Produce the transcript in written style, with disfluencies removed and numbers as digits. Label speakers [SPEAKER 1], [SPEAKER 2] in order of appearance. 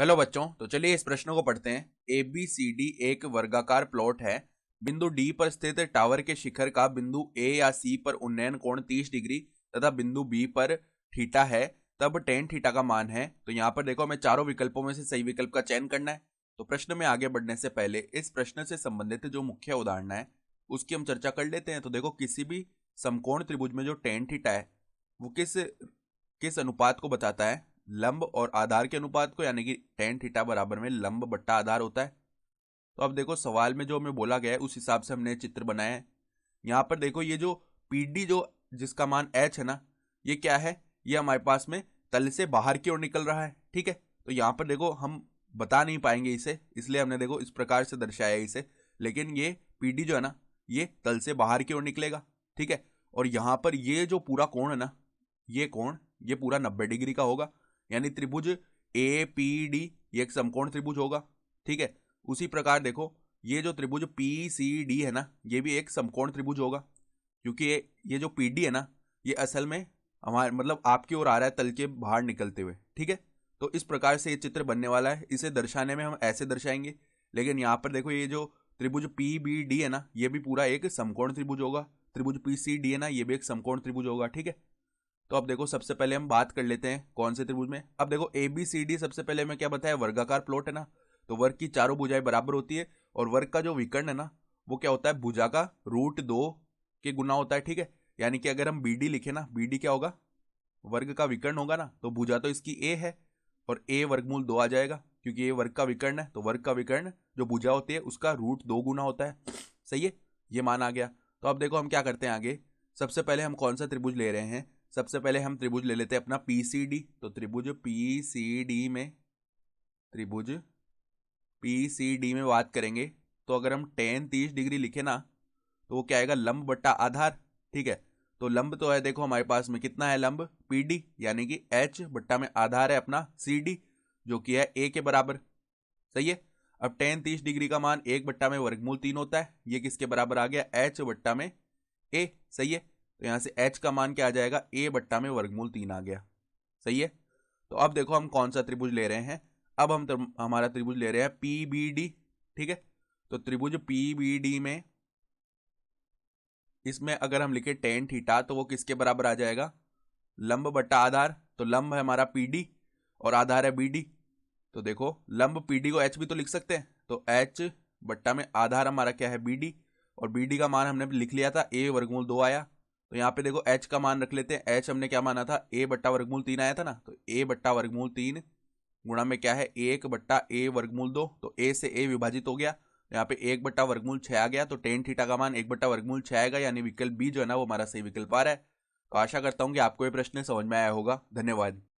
[SPEAKER 1] Hello बच्चों, तो चलिए इस प्रश्न को पढ़ते हैं। ए बी सी डी एक वर्गाकार प्लॉट है। बिंदु डी पर स्थित टावर के शिखर का बिंदु ए या सी पर उन्नयन कोण 30 डिग्री तथा बिंदु बी पर थीटा है, तब टेन थीटा का मान है। तो यहाँ पर देखो, हमें चारों विकल्पों में से सही विकल्प का चयन करना है। तो प्रश्न में आगे बढ़ने से पहले इस प्रश्न से संबंधित जो मुख्य उदाहरण है उसकी हम चर्चा कर लेते हैं। तो देखो, किसी भी समकोण त्रिभुज में जो टेन थीटा है वो किस किस अनुपात को बताता है? लंब और आधार के अनुपात को, यानी कि टेन थीटा बराबर में लंब बट्टा आधार होता है। तो अब देखो, सवाल में जो हमें बोला गया है उस हिसाब से हमने चित्र बनाया है। यहाँ पर देखो, ये जो पीडी जो जिसका मान एच है ना, ये क्या है? ये हमारे पास में तल से बाहर की ओर निकल रहा है। ठीक है, तो यहाँ पर देखो हम बता नहीं पाएंगे इसे, इसलिए हमने देखो इस प्रकार से दर्शाया इसे। लेकिन ये पीडी जो है ना, ये तल से बाहर की ओर निकलेगा। ठीक है, और यहाँ पर ये जो पूरा कोण है ना, ये कोण ये पूरा 90 डिग्री का होगा। यानी त्रिभुज ए पी डी ये एक समकोण त्रिभुज होगा। ठीक है, उसी प्रकार देखो, ये जो त्रिभुज पी सी डी है ना, ये भी एक समकोण त्रिभुज होगा, क्योंकि ये जो पी डी है ना, ये असल में हमारे मतलब आपकी ओर आ रहा है तल के बाहर निकलते हुए। ठीक है, तो इस प्रकार से ये चित्र बनने वाला है। इसे दर्शाने में हम ऐसे दर्शाएंगे। लेकिन यहाँ पर देखो, ये जो त्रिभुज पी बी डी है ना, ये भी पूरा एक समकोण त्रिभुज होगा। त्रिभुज पी सी डी है ना, ये भी एक समकोण त्रिभुज होगा। ठीक है, तो अब देखो, सबसे पहले हम बात कर लेते हैं कौन से त्रिभुज में। अब देखो, ए बी सी डी सबसे पहले हमें क्या बताया? वर्गाकार प्लॉट है ना, तो वर्ग की चारों भुजाएं बराबर होती है। और वर्ग का जो विकर्ण है ना, वो क्या होता है? भुजा का √2 के गुना होता है। ठीक है, यानी कि अगर हम बी डी लिखे ना, बी डी क्या होगा? वर्ग का विकर्ण होगा ना, तो भुजा तो इसकी ए है और ए वर्गमूल 2 आ जाएगा, क्योंकि ये वर्ग का विकर्ण है। तो वर्ग का विकर्ण जो भुजा होती है उसका √2 गुना होता है। सही है, ये मान आ गया। तो अब देखो हम क्या करते हैं आगे। सबसे पहले हम कौन सा त्रिभुज ले रहे हैं? सबसे पहले हम त्रिभुज ले लेते हैं अपना पीसीडी। तो त्रिभुज पीसीडी में बात करेंगे, तो अगर हम टेन 30 डिग्री लिखे ना, तो वो क्या आएगा? लंब बट्टा आधार। ठीक है, तो लंब तो है, देखो हमारे पास में कितना है लंब? पीडी, यानी कि एच बट्टा में आधार है अपना सी डी, जो कि है ए के बराबर। सही है, अब टेन 30 डिग्री का मान 1/वर्गमूल 3 होता है। ये किसके बराबर आ गया? एच बट्टा में ए। सही है, तो यहां से h का मान क्या आ जाएगा? a/वर्गमूल 3 आ गया। सही है, तो अब देखो हम कौन सा त्रिभुज ले रहे हैं। अब हम हमारा त्रिभुज ले रहे हैं पीबीडी। ठीक है, तो त्रिभुज पीबीडी में इसमें अगर हम लिखे टेन थीटा, तो वो किसके बराबर आ जाएगा? लंब बट्टा आधार। तो लंब है हमारा पीडी और आधार है बीडी। तो देखो, लंब पीडी को एच भी तो लिख सकते हैं, तो एच बट्टा में आधार हमारा क्या है? बीडी, और बीडी का मान हमने लिख लिया था a/2 आया। तो यहाँ पे देखो h का मान रख लेते हैं। h हमने क्या माना था? a/वर्गमूल 3 आया था ना, तो a/वर्गमूल 3 गुणा में क्या है? 1/a/2। तो a से a विभाजित हो गया, यहाँ पे 1/वर्गमूल 6 आ गया। तो टेन थीटा का मान 1/वर्गमूल 6 आएगा, यानी विकल्प बी जो है ना, वो हमारा सही विकल्प आ रहा है। तो आशा करता हूँ कि आपको ये प्रश्न समझ में आया होगा। धन्यवाद।